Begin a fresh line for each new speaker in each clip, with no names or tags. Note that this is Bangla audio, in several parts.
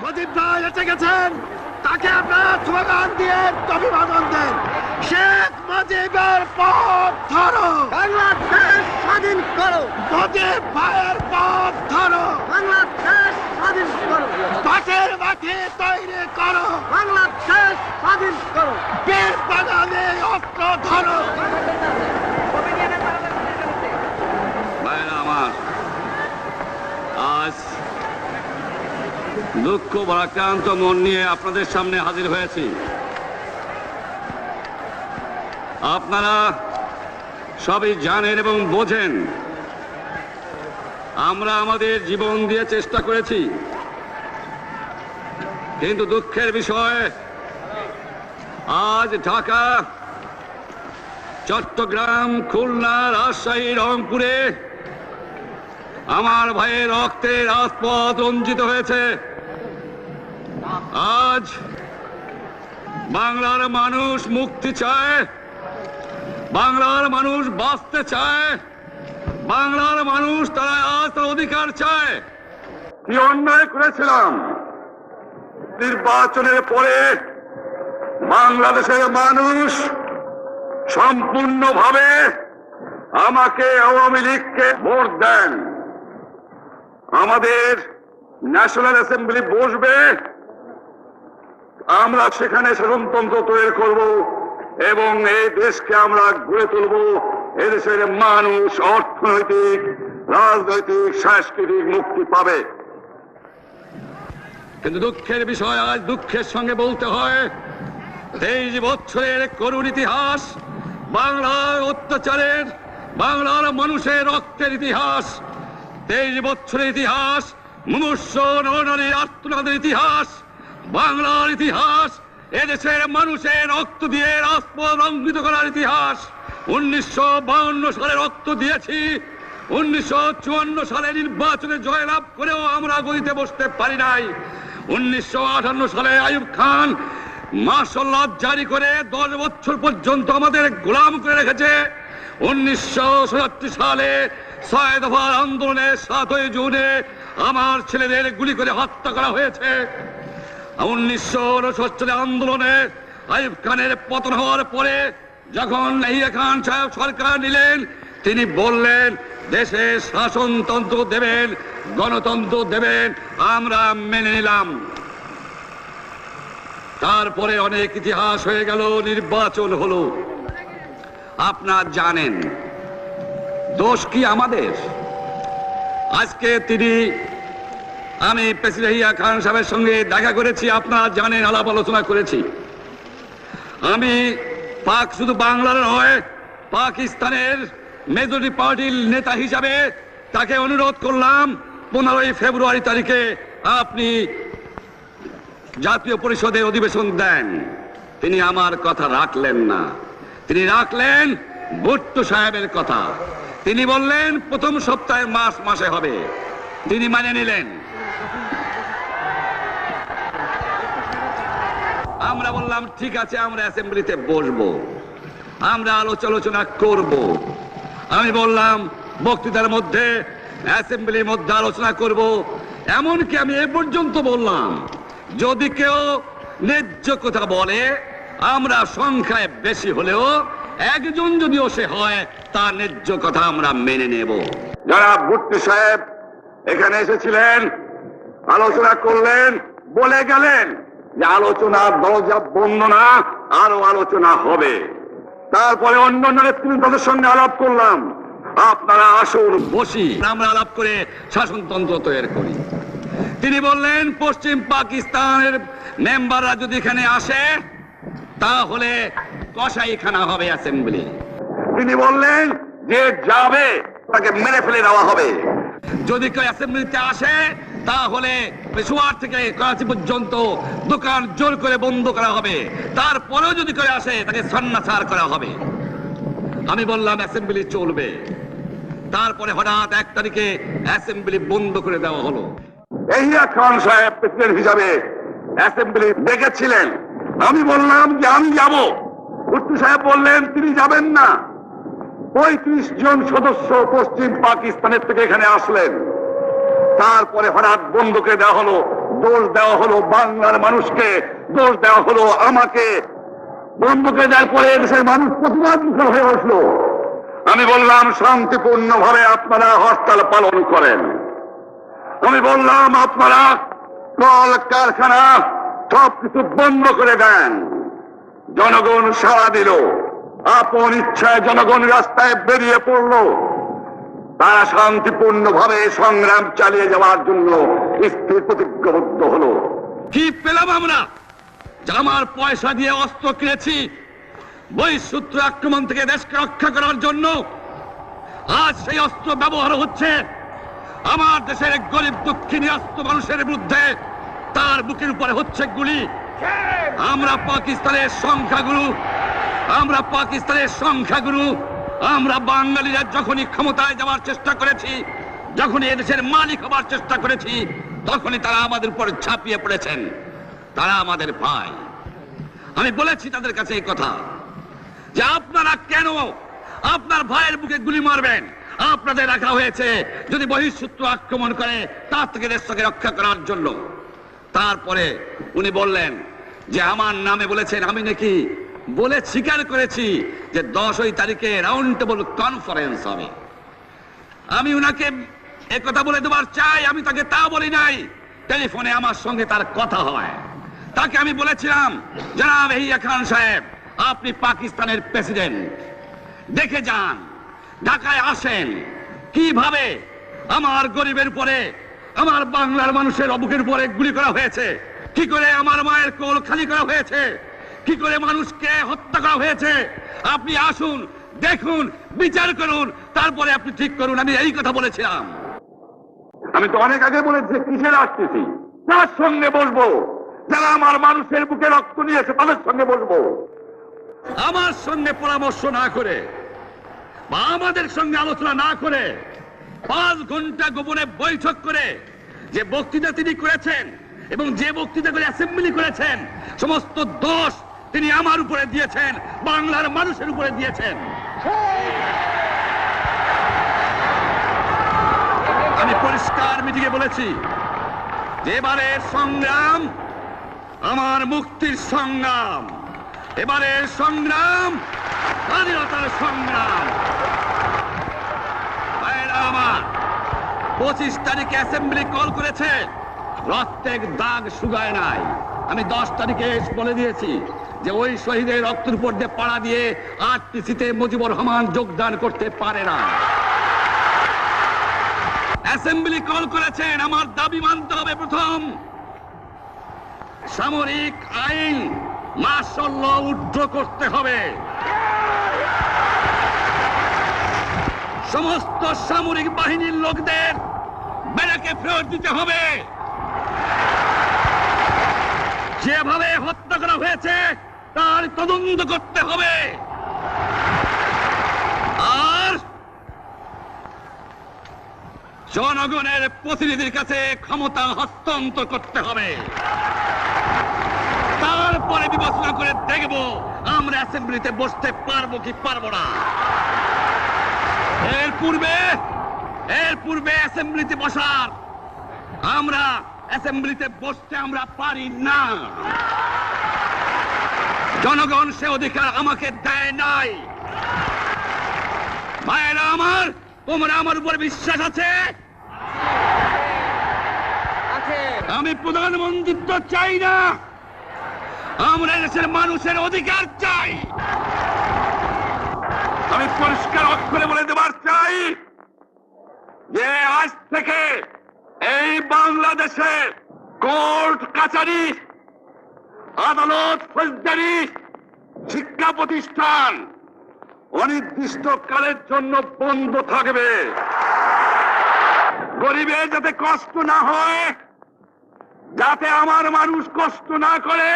মুজিব ভাই এসে গেছেন, তাকে আপনারা স্লোগান দিয়ে অভিবাদন দেন। শেখ মুজিবের পথ ধরো,
বাংলাদেশ স্বাধীন করো,
মুজিব ভাইয়ের পথ ধরো,
বাংলাদেশ স্বাধীন করো,
পাটের মাঠে তৈরি করো,
বাংলাদেশ স্বাধীন করো।
বীর বাঙালি অস্ত্র ধরো।
ভাইরা আমার, আজ দুঃখ ভারাক্রান্ত মন নিয়ে আপনাদের সামনে হাজির হয়েছি। আপনারা সবই জানেন এবং বোঝেন আমরা আমাদের জীবন দিয়ে চেষ্টা করেছি, কিন্তু দুঃখের বিষয় আজ ঢাকা, চট্টগ্রাম, খুলনা, রাজশাহী, রংপুরে আমার ভাইয়ের রক্তে রাজপথ রঞ্জিত হয়েছে। আজ বাংলার মানুষ মুক্তি চায়, বাংলার মানুষ বাঁচতে চায়, বাংলার মানুষ তারা আজ তার অধিকার চায়। কি অন্যায় করেছিলাম নির্বাচনের পরে বাংলাদেশের মানুষ সম্পূর্ণভাবে আমাকে আওয়ামী লীগকে ভোট দেন। আমাদের ন্যাশনাল অ্যাসেম্বলি বসবে, আমরা সেখানে শাসনতন্ত্র তৈরি করব এবং এই দেশকে আমরা গড়ে তুলব। এদেশের মানুষ অর্থনৈতিক, রাজনৈতিক, সাংস্কৃতিক মুক্তি পাবে। কিন্তু দুঃখের বিষয়, আজ দুঃখের সঙ্গে বলতে হয় 23 বছরের করুণ ইতিহাস, বাংলার অত্যাচারের, বাংলার মানুষের রক্তের ইতিহাস, 23 বছরের ইতিহাস, মুমূর্ষ নরনারীর আর্তনাদের ইতিহাস, বাংলার ইতিহাস, এদেশের মানুষের রক্ত দিয়ে রাজপথ রঞ্জিত করার ইতিহাস। 1952 সালে রক্ত দিয়েছি, 1954 সালে নির্বাচনে জয়লাভ করেও আমরা গদিতে বসতে পারি নাই। 1958 সালে আইয়ুব খান মার্শাল ল জারি করে 10 বছর পর্যন্ত আমাদের গোলাম করে রেখেছে। 1967 সালে 6 দফার আন্দোলনে 7ই জুনে আমার ছেলেদের গুলি করে হত্যা করা হয়েছে। 1969 সালে আন্দোলনে আইয়ুব খানের পতন হওয়ার পরে যখন ইয়াহিয়া খান সাহেব সরকার নিলেন, তিনি বললেন দেশে শাসনতন্ত্র দেবেন, গণতন্ত্র দেবেন, আমরা মেনে নিলাম। তারপরে অনেক ইতিহাস হয়ে গেল, নির্বাচন হলো। আপনারা জানেন দোষ কি আমাদের? আজকে আমি প্রেসিডেন্ট ইয়াহিয়া খান সাহেবের সঙ্গে দেখা করেছি, আপনারা জানেন, আলাপ আলোচনা করেছি। আমি শুধু বাংলার নয়, পাকিস্তানের মেজরিটি পার্টির নেতা হিসাবে তাকে অনুরোধ করলাম 15 ফেব্রুয়ারি তারিখে আপনি জাতীয় পরিষদের অধিবেশন দেন। তিনি আমার কথা রাখলেন না, তিনি রাখলেন ভুট্টো সাহেবের কথা। তিনি বললেন প্রথম সপ্তাহে মাসে হবে, তিনি মানে নিলেন। আমরা বললাম ঠিক আছে, আমরা অ্যাসেম্বলিতে বসবো, আমরা আলোচনা করব। আমি বললাম বক্তৃতার মধ্যে, অ্যাসেম্বলির মধ্যে আলোচনা করব। এমনকি আমি এ পর্যন্ত বললাম যদি কেউ ন্যায্য কথা বলে, আমরা সংখ্যায় বেশি হলেও একজন যদিও সে হয়, তার ন্যায্য কথা আমরা মেনে নেব। যারা ভুট্টো সাহেব এখানে এসেছিলেন, আলোচনা করলেন, বলে গেলেন যে আলোচনার দরজা বন্ধ না, আরো আলোচনা হবে। তারপরে অন্য নেতৃত্বের সঙ্গে আলাপ করলাম, আপনারা আসুন বসি, আমরা আলাপ করে শাসনতন্ত্র তৈরি করি। তিনি বললেন পশ্চিম পাকিস্তানের মেম্বাররা যদি এখানে আসে তাহলে কসাইখানা হবে অ্যাসেম্বলি। তিনি বললেন যে যাবে তাকে মেরে ফেলে দেওয়া হবে। যদি কেউ অ্যাসেম্বলিতে আসে তাহলে পেশোয়ার থেকে করাচি পর্যন্ত দোকান জোর করে বন্ধ করা হবে, তারপরেও যদি কেউ আসে তাকে সন্ন্যাসার করা হবে। আমি বললাম অ্যাসেম্বলি চলবে। তারপরে হঠাৎ 1 তারিখে অ্যাসেম্বলি বন্ধ করে দেওয়া হলো। ইয়াহিয়া খান সাহেব প্রেসিডেন্ট হিসাবে অ্যাসেম্বলি ডেকেছিলেন, আমি বললাম যে আমি যাব। ভুট্টো সাহেব বললেন তিনি যাবেন না। 35 জন সদস্য পশ্চিম পাকিস্তানের থেকে এখানে আসলেন। তারপরে হঠাৎ বন্ধ করে দেওয়া হলো, দোষ দেওয়া হলো বাংলার মানুষকে, দোষ দেওয়া হলো আমাকে। বন্ধুকে দেওয়ার পরে দেশের মানুষ প্রতিবাদ মুখর হয়ে উঠলো। আমি বললাম শান্তিপূর্ণ ভাবে আপনারা হরতাল পালন করেন। আমি বললাম আপনারা কল কারখানা সবকিছু বন্ধ করে দেন। জনগণ সাড়া দিল, আপন ইচ্ছায় জনগণ রাস্তায় বেরিয়ে পড়ল। তারা শান্তিপূর্ণ ভাবে সংগ্রাম চালিয়ে যাওয়ার জন্য স্থির প্রতিজ্ঞাবদ্ধ হলো। কি পেলাম আমরা? আমার পয়সা দিয়ে অস্ত্র কিনেছি বহিঃশত্রু আক্রমণ থেকে দেশকে রক্ষা করার জন্য। আজ সেই অস্ত্র ব্যবহার হচ্ছে আমার দেশের গরিব দুঃখী নিরস্ত মানুষের বিরুদ্ধে। তার বুকের উপরে হচ্ছে গুলি। আমরা পাকিস্তানের সংখ্যাগুরু, আমরা বাঙালিরা যখনই ক্ষমতায় যাওয়ার চেষ্টা করেছি, যখনই এদেশের মালিক হবার চেষ্টা করেছি, তখনই তারা আমাদের উপর ঝাঁপিয়ে পড়েছেন। তারা আমাদের ভাই। আমি বলেছি তাদের কাছে এই কথা যে আপনারা কেন আপনার ভাইয়ের বুকে গুলি মারবেন? আপনাদের রাখা হয়েছে যদি বহিঃশত্রু আক্রমণ করে তার থেকে দেশকে রক্ষা করার জন্য। তারপরে উনি বললেন যে আমার নামে বলেছেন, আমি নাকি বলে স্বীকার করেছি যে 10 তারিখে রাউন্ড টেবল কনফারেন্স হবে। আমি উনাকে একথা বলে দেবার চাই, আমি তাকে তা বলি নাই। টেলিফোনে আমার সঙ্গে তার কথা হয়। তাকে আমি বলেছিলাম, জনাব ইয়াহিয়া খান সাহেব, আপনি পাকিস্তানের প্রেসিডেন্ট, দেখে যান, ঢাকায় আসেন কিভাবে আমার গরিবের উপরে, আমার বাংলার মানুষের বুকের উপরে গুলি করা হয়েছে, কি করে আমার মায়ের কোল খালি করা হয়েছে, কি করে মানুষকে হত্যা করা হয়েছে। আপনি আসুন, দেখুন, বিচার করুন, তারপরে আপনি ঠিক করুন। আমি এই কথা বলেছিলাম। আমি তো অনেক আগে বলেছি কিসের আসতেছি, তার সঙ্গে বসবো, যারা আমার মানুষের বুকে রক্ত নিয়েছে তাদের সঙ্গে বসবো। আমার সঙ্গে পরামর্শ না করে বা আমাদের সঙ্গে আলোচনা না করে 5 ঘন্টা গোপনে বৈঠক করে যে বক্তৃতা তিনি করেছেন এবং যে বক্তৃতা করে অ্যাসেম্বলি করেছেন, সমস্ত দোষ তিনি আমার উপরে দিয়েছেন, বাংলার মানুষের উপরে দিয়েছেন। আমি পরিষ্কার মিটিংয়ে বলেছি যে এবারের সংগ্রাম আমার মুক্তির সংগ্রাম, এবারের সংগ্রাম স্বাধীনতার সংগ্রাম। আমার 25 তারিখে অ্যাসেম্বলি কল করেছে, রক্তের দাগ শুকায় নাই। আমি 10 তারিখে বলে দিয়েছি যে ওই শহীদের রক্তের উপর দিয়ে পাড়া দিয়ে আরটিসিতে মুজিবুর রহমান যোগদান করতে পারে না। অ্যাসেম্বলি কল করেছেন, আমার দাবি মানতে হবে। প্রথম, সামরিক আইন মার্শাল ল উড্র করতে হবে। সমস্ত সামরিক বাহিনীর লোকদের ব্যারাকে ফেরত দিতে হবে। যেভাবে হত্যা করা হয়েছে তার তদন্ত করতে হবে। আর জনগণের প্রতিনিধির কাছে ক্ষমতা হস্তান্তর করতে হবে। তারপরে বিবেচনা করে দেখব আমরা অ্যাসেম্বলিতে বসতে পারবো কি পারবো না। এর পূর্বে অ্যাসেম্বলিতে বসার, আমরা অ্যাসেম্বলিতে বসতে আমরা পারি না। জনগণ সে অধিকার আমাকে দেয় নাই। ভাইয়েরা আমার, তোমরা আমার উপর বিশ্বাস আছে? আমি প্রধানমন্ত্রিত্ব চাই না, আমরা দেশের মানুষের অধিকার চাই। আমি পরিষ্কার অক্ষরে বলে দেবার চাই যে আজ থেকে এই বাংলাদেশে কোর্ট কাছারি, আদালত, ফৌজদারি, শিক্ষা প্রতিষ্ঠান অনির্দিষ্ট কালের জন্য বন্ধ থাকবে। গরিবের যাতে কষ্ট না হয়, যাতে আমার মানুষ কষ্ট না করে,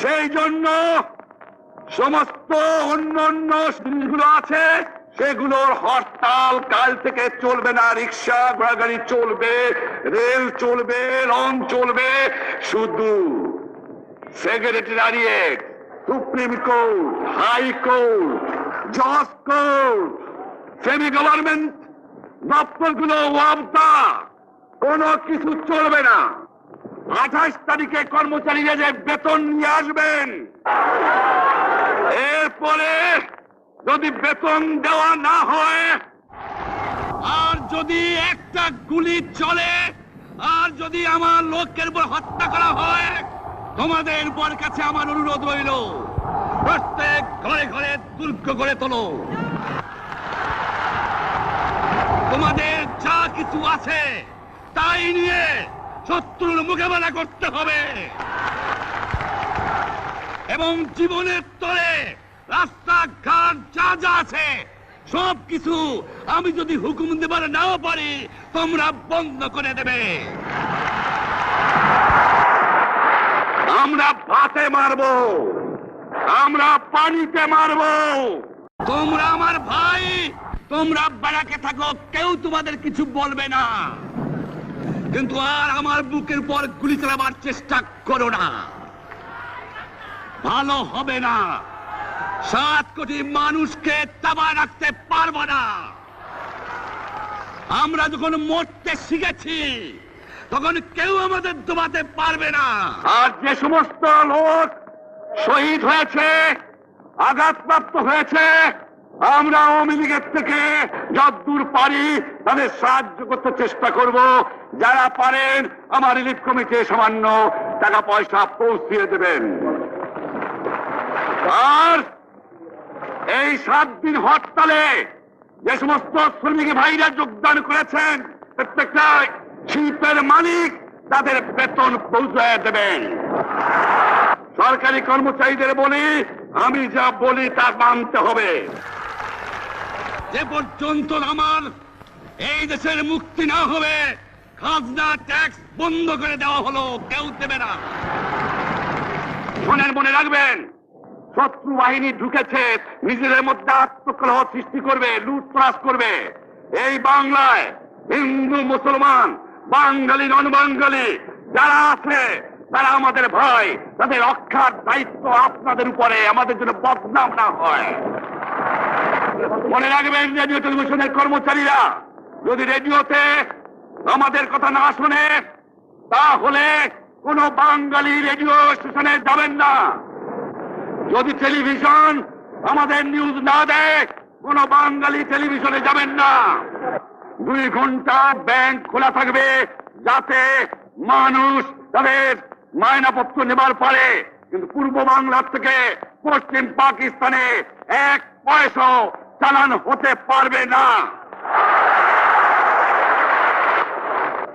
সেই জন্য সমস্ত অন্য জিনিসগুলো আছে সেগুলোর হরতাল কাল থেকে চলবে না। রিক্সা ঘোড়াগাড়ি চলবে, রেল চলবে, লঞ্চ চলবে। শুধু secretariat, supreme court, high court, জজ কোর্ট, সেমি গভর্নমেন্ট দপ্তরগুলো ওয়াবদা, কোনো কিছু চলবে না। 28 তারিখে কর্মচারীরা যে বেতন নিয়ে আসবেন, এরপরে যদি বেতন দেওয়া না হয়, আর যদি একটা গুলি চলে, আর যদি আমার লোকের উপর হত্যা করা হয়, তোমাদের উপর কাছে আমার অনুরোধ রইল, প্রত্যেক ঘরে ঘরে দুর্গ গড়ে তোলো। তোমাদের যা কিছু আছে তাই নিয়ে শত্রুর মোকাবেলা করতে হবে, এবং জীবনের তরে রাস্তাঘাট যা যা আছে সব কিছু আমি যদি হুকুম দেবার নাও পারি, তোমরা বন্ধ করে দেবে। আমরা ভাতে মারবো, আমরা পানিতে মারবো। তোমরা আমার ভাই, তোমরা বাড়াকে থাকো, কেউ তোমাদের কিছু বলবে না, কিন্তু আর আমার বুকের উপর গুলি চালাবার চেষ্টা করো না, ভালো হবে না। 7 কোটি মানুষকে তাবা রাখতে পারবো না। আমরা যখন মরতে শিখেছি তখন কেউ আমাদের দবাতে পারবে না। আর যে সমস্ত লোক শহীদ হয়েছে, আঘাতপ্রাপ্ত হয়েছে, আমরা আওয়ামী লীগের থেকে যতদূর পারি তাদের সাহায্য করতে চেষ্টা করব। যারা পারেন আমার রিলিফ কমিটি সামান্য টাকা পয়সা পৌঁছিয়ে দেবেন। আর এই 7 দিন হরতালে যে সমস্ত শ্রমিক ভাইরা যোগদান করেছেন, প্রত্যেকটা শিল্পের মালিক তাদের বেতন পৌঁছায় দেবেন। সরকারি কর্মচারীদের বলি, আমি যা বলি তা মানতে হবে। যে পর্যন্ত আমার এই দেশের মুক্তি না হবে, খাজনা ট্যাক্স বন্ধ করে দেওয়া হলো, কেউ দেবে না। মনে রাখবেন, শত্রু বাহিনী ঢুকেছে, নিজেদের মধ্যে আত্মকলহ সৃষ্টি করবে, লুটতরাজ করবে। এই বাংলায় হিন্দু মুসলমান, বাঙালি নন বাঙালি যারা আছে তারা আমাদের ভাই, তাদের রক্ষার দায়িত্ব আপনাদের উপরে, আমাদের জন্য বদনাম না হয়। মনে রাখবেন, রেডিও টেলিভিশনের কর্মচারীরা যদি রেডিওতে আমাদের কথা না শোনে, তাহলে কোন বাঙালি রেডিও স্টেশনে যাবেন না। যদি টেলিভিশন আমাদের নিউজ না দেয়, কোন বাঙালি টেলিভিশনে যাবেন না। 2 ঘন্টা ব্যাংক খোলা থাকবে, যাতে মানুষ তাদের মায়নাপত্র নেবার পারে, কিন্তু পূর্ব বাংলার থেকে পশ্চিম পাকিস্তানে 1 পয়সা চালান হতে পারবে না।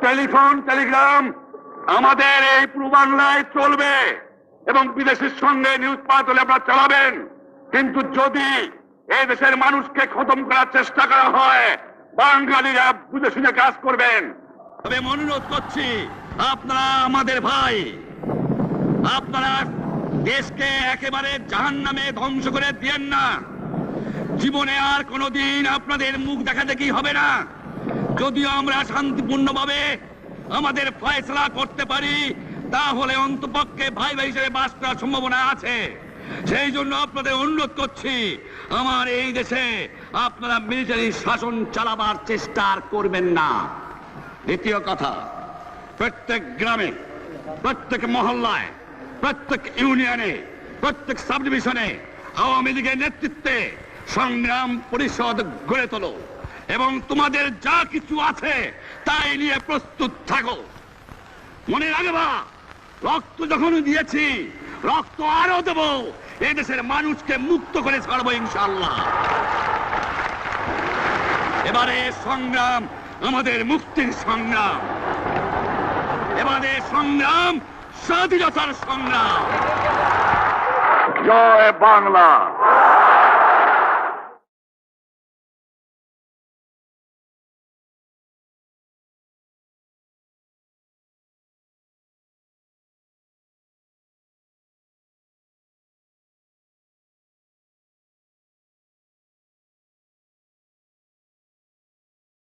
টেলিফোন টেলিগ্রাম আমাদের এই পূর্ব বাংলায় চলবে, এবং বিদেশের সঙ্গে নিউজ পাঠ হলে আপনারা চালাবেন, কিন্তু যদি এই দেশের মানুষকে খতম করার চেষ্টা করা হয়, বাঙালিরা বুঝে শুনে কাজ করবেন। তবে অনুরোধ করছি, আপনারা আমাদের ভাই, আপনারা দেশকে একেবারে জাহান্নামে ধ্বংস করে দিয়েন না। জীবনে আর কোনোদিন আপনাদের মুখ দেখা দেখি হবে না। যদিও আমরা শান্তিপূর্ণভাবে আমাদের ফয়সলা করতে পারি, তাহলে অন্তপক্ষে ভাই ভাই হিসেবে বাস করার সম্ভাবনা আছে। সেই জন্য আপনাদের অনুরোধ করছি, আমার এই দেশে আপনারা মিলিটারি শাসন চালাবার চেষ্টা করবেন না। দ্বিতীয় কথা, প্রত্যেক গ্রামে, প্রত্যেক মহল্লায়, প্রত্যেক ইউনিয়নে, প্রত্যেক সাব ডিভিশনে আওয়ামী লীগের নেতৃত্বে সংগ্রাম পরিষদ গড়ে তোলো, এবং তোমাদের যা কিছু আছে তাই নিয়ে প্রস্তুত থাকো। মনে রাখবা, রক্ত যখন দিয়েছি, রক্ত আরো দেব, এই দেশের মানুষকে মুক্ত করে ছাড়বো ইনশাআল্লাহ। এবারে সংগ্রাম আমাদের মুক্তির সংগ্রাম, এবারে সংগ্রাম স্বাধীনতার সংগ্রাম। জয় বাংলা।